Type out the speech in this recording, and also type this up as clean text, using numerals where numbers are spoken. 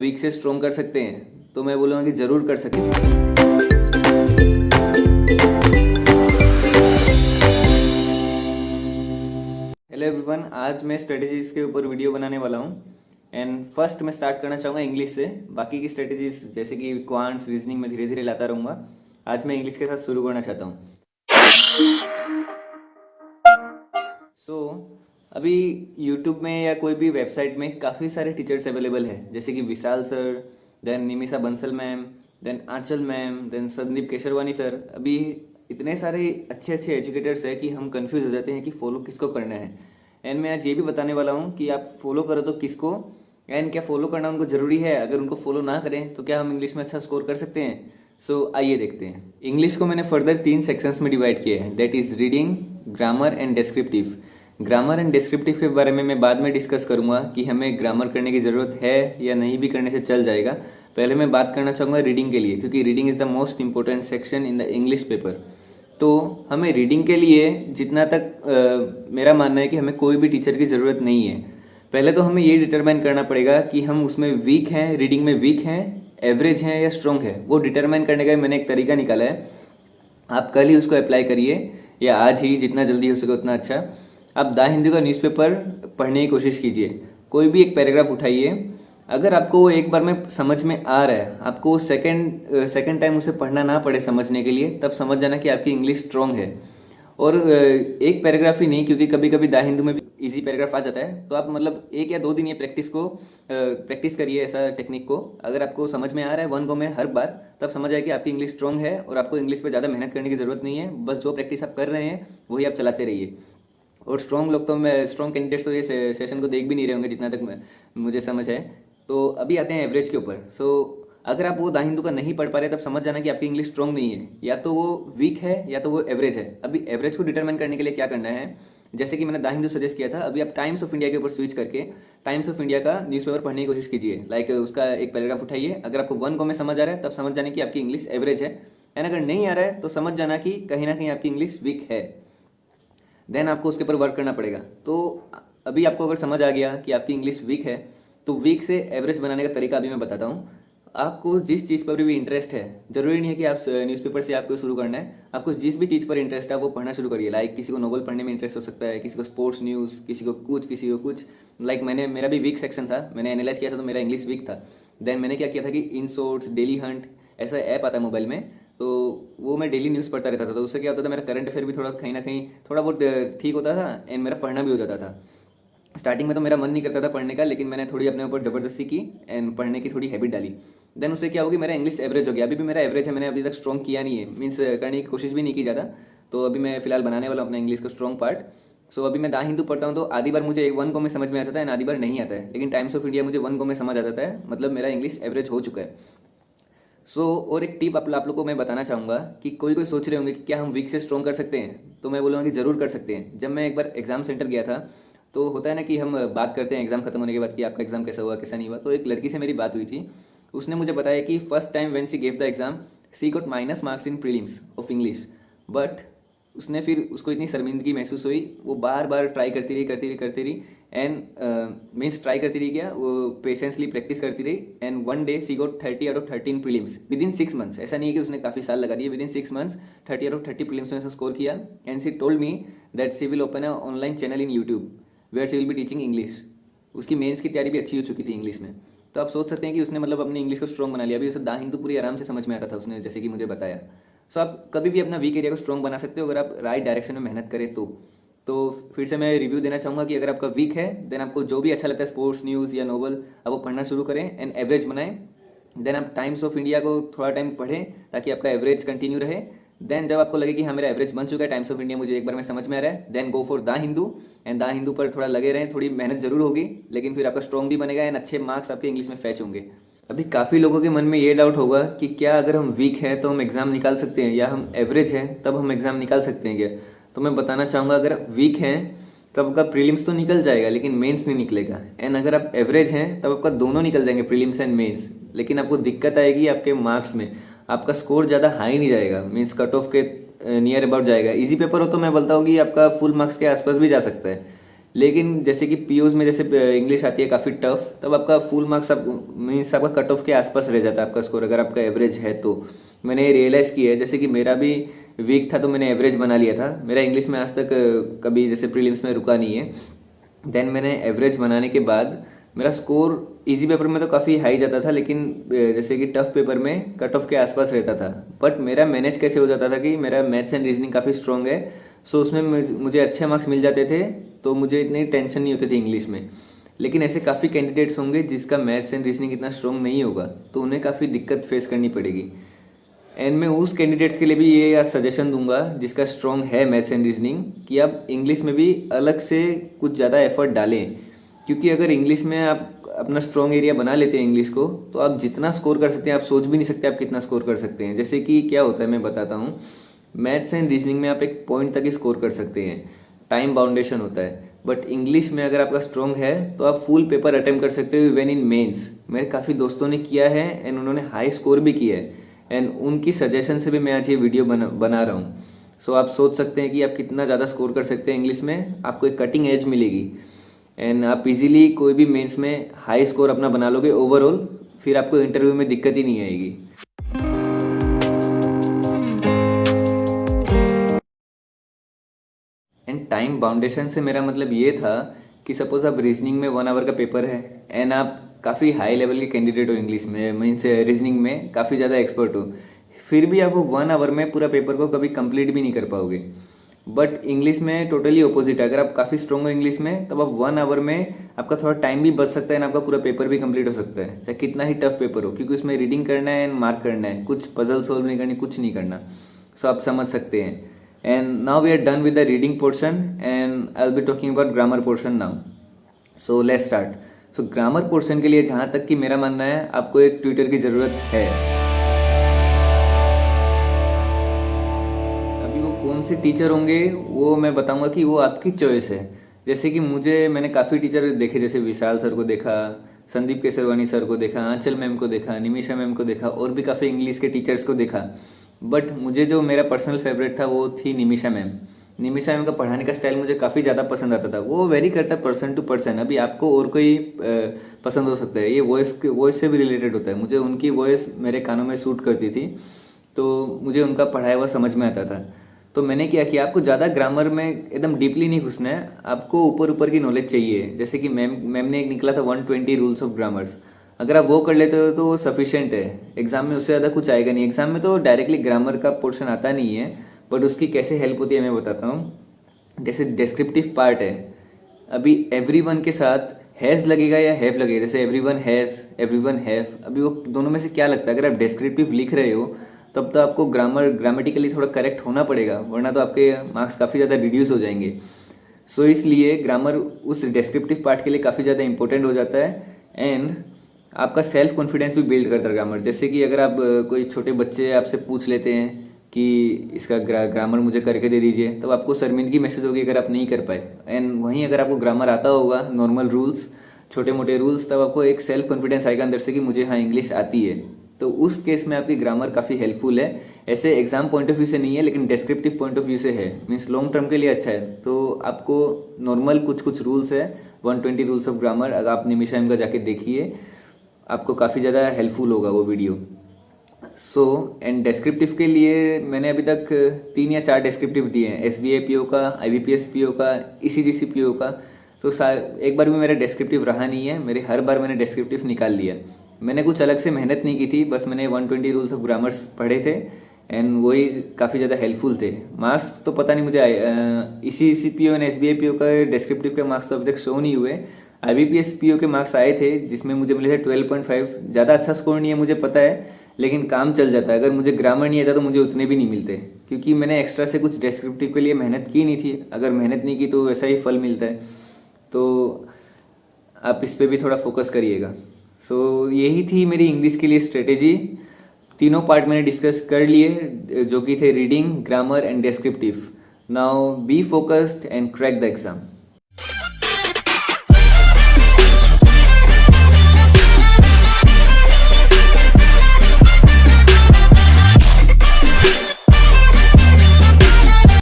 Week से strong कर सकते हैं, तो मैं बोलूँगा कि ज़रूर कर सकते हैं। हेलो एवरीवन, आज मैं स्ट्रेटजीज के ऊपर वीडियो बनाने वाला हूँ। एंड फर्स्ट मैं स्टार्ट करना चाहूँगा इंग्लिश से। बाकी की स्ट्रेटजीज जैसे कि क्वांट्स, रीजनिंग में धीरे धीरे लाता रहूँगा। आज मैं इंग्लिश के साथ शुरू करना चाहता हूँ। अभी यूट्यूब में या कोई भी वेबसाइट में काफ़ी सारे टीचर्स अवेलेबल हैं, जैसे कि Vishal sir, then Nimisha Bansal ma'am, then Aanchal ma'am, then Sandeep Kesharwani sir. अभी इतने सारे अच्छे अच्छे एजुकेटर्स हैं कि हम कंफ्यूज हो जाते हैं कि फॉलो किसको करना है। एंड मैं आज ये भी बताने वाला हूँ कि आप फॉलो करो तो किसको, एंड क्या फॉलो करना उनको ज़रूरी है। अगर उनको फॉलो ना करें तो क्या हम इंग्लिश में अच्छा स्कोर कर सकते हैं। आइए देखते हैं। इंग्लिश को मैंने फर्दर 3 सेक्शंस में डिवाइड किया है, that is reading, grammar and descriptive. Grammar and descriptive के बारे में मैं बाद में डिस्कस करूंगा कि हमें ग्रामर करने की ज़रूरत है या नहीं भी करने से चल जाएगा। पहले मैं बात करना चाहूँगा रीडिंग के लिए, क्योंकि reading is the most important section in the English paper. तो हमें रीडिंग के लिए जितना तक मेरा मानना है कि हमें कोई भी टीचर की ज़रूरत नहीं है। पहले तो हमें ये डिटरमाइन करना पड़ेगा कि हम उसमें वीक हैं, रीडिंग में वीक हैं, एवरेज हैं या स्ट्रॉन्ग है। वो डिटरमाइन करने का मैंने एक तरीका निकाला है। आप कल ही उसको अप्लाई करिए या आज ही, जितना जल्दी हो सके उतना अच्छा। आप द हिंदू का न्यूज़पेपर पढ़ने की कोशिश कीजिए। कोई भी एक पैराग्राफ उठाइए। अगर आपको वो एक बार में समझ में आ रहा है, आपको सेकंड टाइम उसे पढ़ना ना पड़े समझने के लिए, तब समझ जाना कि आपकी इंग्लिश स्ट्रांग है। और एक पैराग्राफ ही नहीं, क्योंकि कभी कभी द हिंदू में भी इजी पैराग्राफ आ जाता है। तो आप मतलब 1 या 2 दिन ये प्रैक्टिस करिए ऐसा टेक्निक को। अगर आपको समझ में आ रहा है 1 गो में हर बार, तब समझ आए कि आपकी इंग्लिश स्ट्रांग है और आपको इंग्लिश पे ज़्यादा मेहनत करने की ज़रूरत नहीं है। बस जो प्रैक्टिस आप कर रहे हैं वही आप चलाते रहिए। और स्ट्रॉन्ग लोग तो, मैं स्ट्रॉन्ग कैंडिडेट्स तो ये सेशन को देख भी नहीं रहे होंगे जितना तक मुझे समझ है। तो अभी आते हैं एवरेज के ऊपर। अगर आप वो द हिंदू का नहीं पढ़ पा रहे, तब समझ जाना कि आपकी इंग्लिश स्ट्रॉन्ग नहीं है, या तो वो वीक है या तो वो एवरेज है। अभी एवरेज को डिटरमाइन करने के लिए क्या करना है, जैसे कि मैंने द हिंदू सजेस्ट किया था, अभी आप टाइम्स ऑफ इंडिया के ऊपर स्विच करके टाइम्स ऑफ इंडिया का न्यूज़पेपर पढ़ने की कोशिश कीजिए। लाइक उसका एक पैराग्राफ उठाइए। अगर आपको 1 गो में समझ आ रहा है, तब समझ जाने की आपकी इंग्लिश एवरेज है। एंड अगर नहीं आ रहा है, तो समझ जाना कि कहीं ना कहीं आपकी इंग्लिश वीक है। देन आपको उसके ऊपर वर्क करना पड़ेगा। तो अभी आपको अगर समझ आ गया कि आपकी इंग्लिश वीक है, तो वीक से एवरेज बनाने का तरीका अभी मैं बताता हूँ। आपको जिस चीज़ पर भी इंटरेस्ट है, जरूरी नहीं है कि आप न्यूज़पेपर से आपको शुरू करना है। आपको जिस भी चीज़ पर इंटरेस्ट है वो पढ़ना शुरू करिए। लाइक किसी को नोवेल पढ़ने में इंटरेस्ट हो सकता है, किसी को स्पोर्ट्स न्यूज़, किसी को कुछ। लाइक मेरा भी वीक सेक्शन था, मैंने एनालाइज किया था तो मेरा इंग्लिश वीक था। देन मैंने क्या किया था कि इन सोर्ट्स, डेली हंट, ऐसा ऐप आता है मोबाइल में, तो वो मैं डेली न्यूज़ पढ़ता रहता था। तो उससे क्या होता था, मेरा करंट अफेयर भी थोड़ा कहीं ना कहीं थोड़ा बहुत ठीक होता था, एंड मेरा पढ़ना भी हो जाता था। स्टार्टिंग में तो मेरा मन नहीं करता था पढ़ने का, लेकिन मैंने थोड़ी अपने ऊपर ज़बरदस्ती की एंड पढ़ने की थोड़ी हैबिट डाली। देन उससे क्या होगी, मेरा इंग्लिश एवरेज हो गया। अभी भी मेरा एवरेज है, मैंने अभी तक स्ट्रॉन्ग किया नहीं है, मीन्स करने की कोशिश भी नहीं की ज़्यादा। तो अभी मैं फिलहाल बनाने वाला हूँ अपना इंग्लिश का स्ट्रॉन्ग पार्ट। अभी मैं द हिंदू पढ़ता हूँ तो आधी बार मुझे 1 गो में समझ में आता है एंड आधी बार नहीं आता है, लेकिन टाइम्स ऑफ इंडिया मुझे 1 गो में समझ आ जाता है। मतलब मेरा इंग्लिश एवरेज हो चुका है। और एक टिप आप लोग को मैं बताना चाहूँगा कि कोई सोच रहे होंगे कि क्या हम वीक से स्ट्रॉन्ग कर सकते हैं, तो मैं बोलूँगा कि ज़रूर कर सकते हैं। जब मैं एक बार एग्जाम सेंटर गया था, तो होता है ना कि हम बात करते हैं एग्जाम खत्म होने के बाद कि आपका एग्जाम कैसा हुआ कैसा नहीं हुआ। तो एक लड़की से मेरी बात हुई थी। उसने मुझे बताया कि first time when she gave the exam, she got minus marks in prelims of English. But उसने फिर उसको इतनी शर्मिंदगी महसूस हुई, वो बार बार ट्राई करती रही एंड मीन्स ट्राई करती रही, क्या वो पेशेंसली प्रैक्टिस करती रही। And one day she got 30 out of 13 prelims within 6 months. ऐसा नहीं है कि उसने काफ़ी साल लगा दिए, within 6 months 30 out of 30 prelims में से स्कोर किया। And she told me that she will open a online channel in YouTube where she will be teaching English. उसकी मेंस की तैयारी भी अच्छी हो चुकी थी इंग्लिश में। तो आप सोच सकते हैं कि उसने मतलब अपनी इंग्लिश को स्ट्रॉन्ग बना लिया। अभी उसे द हिंदू पूरी आराम से समझ में आता था उसने, जैसे कि मुझे बताया। आप कभी भी अपना वीक एरिया को स्ट्रॉन्ग बना सकते हो अगर आप राइट डायरेक्शन में मेहनत करें तो फिर से मैं रिव्यू देना चाहूँगा कि अगर आपका वीक है, देन आपको जो भी अच्छा लगता है, स्पोर्ट्स न्यूज़ या नोवेल, आप वो पढ़ना शुरू करें एंड एवरेज बनाएं। देन आप टाइम्स ऑफ इंडिया को थोड़ा टाइम पढ़ें ताकि आपका एवरेज कंटिन्यू रहे। देन जब आपको लगे कि हाँ मेरा एवरेज बन चुका है, टाइम्स ऑफ इंडिया मुझे एक बार में समझ में आ रहा है, then go for the Hindu. And the Hindu पर थोड़ा लगे रहें, थोड़ी मेहनत जरूर होगी, लेकिन फिर आपका स्ट्रॉन्ग भी बनेगा एंड अच्छे मार्क्स आपके इंग्लिश में फैच होंगे। अभी काफ़ी लोगों के मन में ये डाउट होगा कि क्या अगर हम वीक हैं तो हम एग्ज़ाम निकाल सकते हैं, या हम एवरेज हैं तब हम एग्ज़ाम निकाल सकते हैं क्या। तो मैं बताना चाहूँगा, अगर आप वीक हैं तब आपका प्रीलिम्स तो निकल जाएगा लेकिन मेंस नहीं निकलेगा। एंड अगर आप एवरेज हैं तब आपका दोनों निकल जाएंगे, प्रीलिम्स एंड मेंस। लेकिन आपको दिक्कत आएगी आपके मार्क्स में, आपका स्कोर ज़्यादा हाई नहीं जाएगा, मीन्स कट ऑफ के नियर अबाउट जाएगा। इजी पेपर हो तो मैं बोलता हूँ कि आपका फुल मार्क्स के आसपास भी जा सकता है, लेकिन जैसे कि पीओज में जैसे इंग्लिश आती है काफ़ी टफ, तब आपका फुल मार्क्स आप मीन्स आपका कट ऑफ के आसपास रह जाता है आपका स्कोर, अगर आपका एवरेज है तो। मैंने ये रियलाइज़ किया है, जैसे कि मेरा भी वीक था तो मैंने एवरेज बना लिया था। मेरा इंग्लिश में आज तक कभी जैसे प्रीलिम्स में रुका नहीं है। देन मैंने एवरेज बनाने के बाद मेरा स्कोर इजी पेपर में तो काफ़ी हाई जाता था, लेकिन जैसे कि टफ पेपर में कट ऑफ के आसपास रहता था। बट मेरा मैनेज कैसे हो जाता था कि मेरा मैथ्स एंड रीजनिंग काफ़ी स्ट्रॉन्ग है, सो उसमें मुझे अच्छे मार्क्स मिल जाते थे, तो मुझे इतनी टेंशन नहीं होती थी इंग्लिश में। लेकिन ऐसे काफ़ी कैंडिडेट्स होंगे जिसका मैथ्स एंड रीजनिंग इतना स्ट्रॉन्ग नहीं होगा, तो उन्हें काफ़ी दिक्कत फेस करनी पड़ेगी। एंड मैं उस कैंडिडेट्स के लिए भी ये आज सजेशन दूंगा जिसका स्ट्रॉन्ग है मैथ्स एंड रीजनिंग, कि आप इंग्लिश में भी अलग से कुछ ज़्यादा एफर्ट डालें। क्योंकि अगर इंग्लिश में आप अपना स्ट्रॉन्ग एरिया बना लेते हैं इंग्लिश को, तो आप जितना स्कोर कर सकते हैं आप सोच भी नहीं सकते आप कितना स्कोर कर सकते हैं। जैसे कि क्या होता है मैं बताता हूँ। मैथ्स एंड रीजनिंग में आप एक पॉइंट तक ही स्कोर कर सकते हैं, टाइम बाउंडेशन होता है। बट इंग्लिश में अगर आपका स्ट्रॉन्ग है तो आप फुल पेपर अटेम्प्ट कर सकते हो इवन इन मेंस। मेरे काफ़ी दोस्तों ने किया है एंड उन्होंने हाई स्कोर भी किया है, एंड उनकी सजेशन से भी मैं आज ये वीडियो बना रहा हूँ। सो आप सोच सकते हैं कि आप कितना ज़्यादा स्कोर कर सकते हैं इंग्लिश में, आपको एक कटिंग एज मिलेगी एंड आप इजीली कोई भी मेंस में हाई स्कोर अपना बना लोगे ओवरऑल, फिर आपको इंटरव्यू में दिक्कत ही नहीं आएगी। एंड टाइम बाउंडेशन से मेरा मतलब ये था कि सपोज आप रीजनिंग में 1 आवर का पेपर है एंड आप काफ़ी हाई लेवल के कैंडिडेट हो इंग्लिश में, मीन्स रीजनिंग में काफ़ी ज़्यादा एक्सपर्ट हो, फिर भी आप वो 1 आवर में पूरा पेपर को कभी कंप्लीट भी नहीं कर पाओगे। बट इंग्लिश में टोटली ऑपोजिट है। अगर आप काफ़ी स्ट्रॉन्ग हो इंग्लिश में, तब आप 1 आवर में आपका थोड़ा टाइम भी बच सकता है एंड आपका पूरा पेपर भी कंप्लीट हो सकता है, चाहे कितना ही टफ पेपर हो, क्योंकि उसमें रीडिंग करना है एंड मार्क करना है, कुछ पजल सॉल्व नहीं करनी, कुछ नहीं करना। सो आप समझ सकते हैं। And now we are done with the reading portion and I will be talking about grammar portion now. So let's start. So grammar portion के लिए जहाँ तक कि मेरा मानना है आपको एक ट्यूटर की ज़रूरत है। अभी वो कौन से टीचर होंगे वो मैं बताऊंगा कि वो आपकी चॉइस है। जैसे कि मैंने काफ़ी टीचर देखे, जैसे विशाल सर को देखा, संदीप केसरवानी सर को देखा, आंचल मैम को देखा, निमिषा मैम को देखा, और भी काफ़ी इंग्लिश के टीचर्स को देखा। बट मुझे जो मेरा पर्सनल फेवरेट था वो थी निमिषा मैम। निमिषा मैम का पढ़ाने का स्टाइल मुझे काफ़ी ज़्यादा पसंद आता था। वो वेरी करता है पर्सन टू पर्सन, अभी आपको और कोई पसंद हो सकता है, ये वॉइस से भी रिलेटेड होता है। मुझे उनकी वॉइस मेरे कानों में सूट करती थी, तो मुझे उनका पढ़ाया हुआ समझ में आता था। तो मैंने क्या किया, आपको ज़्यादा ग्रामर में एकदम डीपली नहीं घुसना है, आपको ऊपर ऊपर की नॉलेज चाहिए। जैसे कि मैम ने एक निकला था 120 रूल्स ऑफ ग्रामर्स, अगर आप वो कर लेते हो तो वो सफिशिएंट है। एग्जाम में उससे ज़्यादा कुछ आएगा नहीं। एग्जाम में तो डायरेक्टली ग्रामर का पोर्शन आता नहीं है, बट उसकी कैसे हेल्प होती है मैं बताता हूँ। जैसे डिस्क्रिप्टिव पार्ट है, अभी एवरीवन के साथ हैज़ लगेगा या हैव लगेगा। जैसे एवरीवन हैज़, एवरीवन हैव, अभी वो दोनों में से क्या लगता है? अगर आप डिस्क्रिप्टिव लिख रहे हो तब तो आपको ग्रामेटिकली थोड़ा करेक्ट होना पड़ेगा, वरना तो आपके मार्क्स काफ़ी ज़्यादा रिड्यूस हो जाएंगे। सो इसलिए ग्रामर उस डिस्क्रिप्टिव पार्ट के लिए काफ़ी ज़्यादा इंपॉर्टेंट हो जाता है एंड आपका सेल्फ कॉन्फिडेंस भी बिल्ड करता है ग्रामर। जैसे कि अगर आप कोई छोटे बच्चे आपसे पूछ लेते हैं कि इसका ग्रामर मुझे करके दे दीजिए, तब आपको शर्मिंदगी महसूस होगी अगर आप नहीं कर पाए। एंड वहीं अगर आपको ग्रामर आता होगा, नॉर्मल रूल्स, छोटे मोटे रूल्स, तब आपको एक सेल्फ कॉन्फिडेंस आएगा अंदर से कि मुझे हाँ इंग्लिश आती है। तो उस केस में आपकी ग्रामर काफ़ी हेल्पफुल है। ऐसे एग्जाम पॉइंट ऑफ व्यू से नहीं है, लेकिन डिस्क्रिप्टिव पॉइंट ऑफ व्यू से है, मीन्स लॉन्ग टर्म के लिए अच्छा है। तो आपको नॉर्मल कुछ रूल्स है, 120 रूल्स ऑफ ग्रामर, अगर आप निमिषा मैम का जाके देखिए, आपको काफ़ी ज़्यादा हेल्पफुल होगा वो वीडियो। सो एंड डिस्क्रिप्टिव के लिए मैंने अभी तक 3 या 4 डिस्क्रिप्टिव दिए हैं, SBI PO का, IBPS PO का, ECGC PO का। तो एक बार भी मेरा डिस्क्रिप्टिव रहा नहीं है, मेरे हर बार मैंने डिस्क्रिप्टिव निकाल लिया। मैंने कुछ अलग से मेहनत नहीं की थी, बस मैंने 120 रूल्स ऑफ ग्रामर्स पढ़े थे एंड वही काफ़ी ज़्यादा हेल्पफुल थे। मार्क्स तो पता नहीं मुझे ECGC PO and SBI PO का डिस्क्रिप्टिव के मार्क्स तो अभी तक शो नहीं हुए। IBPS PO के मार्क्स आए थे जिसमें मुझे मिले थे 12.5। ज़्यादा अच्छा स्कोर नहीं है मुझे पता है, लेकिन काम चल जाता है। अगर मुझे ग्रामर नहीं आता तो मुझे उतने भी नहीं मिलते, क्योंकि मैंने एक्स्ट्रा से कुछ डिस्क्रिप्टिव के लिए मेहनत की नहीं थी। अगर मेहनत नहीं की तो वैसा ही फल मिलता है। तो आप इस पर भी थोड़ा फोकस करिएगा। सो यही थी मेरी इंग्लिश के लिए स्ट्रेटेजी। तीनों पार्ट मैंने डिस्कस कर लिए, जो कि थे reading, grammar and descriptive. Now be focused and crack the exam.